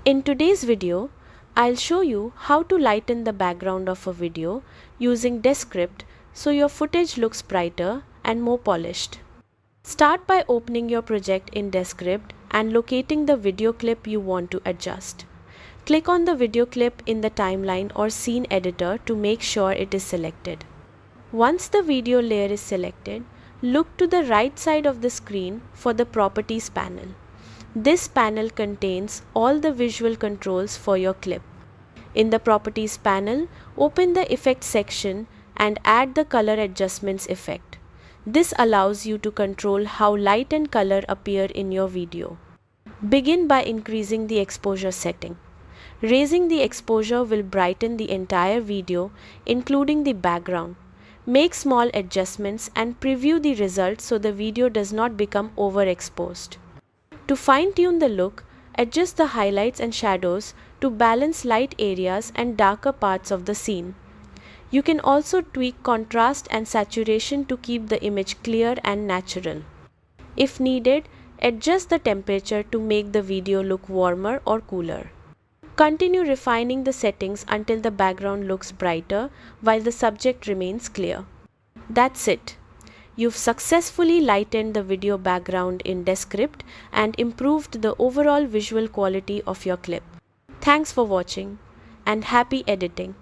In today's video, I'll show you how to lighten the background of a video using Descript so your footage looks brighter and more polished. Start by opening your project in Descript and locating the video clip you want to adjust. Click on the video clip in the timeline or scene editor to make sure it is selected. Once the video layer is selected, look to the right side of the screen for the Properties panel. This panel contains all the visual controls for your clip. In the Properties panel, open the Effects section and add the Color Adjustments effect. This allows you to control how light and color appear in your video. Begin by increasing the exposure setting. Raising the exposure will brighten the entire video, including the background. Make small adjustments and preview the results so the video does not become overexposed. To fine-tune the look, adjust the highlights and shadows to balance light areas and darker parts of the scene. You can also tweak contrast and saturation to keep the image clear and natural. If needed, adjust the temperature to make the video look warmer or cooler. Continue refining the settings until the background looks brighter while the subject remains clear. That's it. You've successfully lightened the video background in Descript and improved the overall visual quality of your clip. Thanks for watching and happy editing.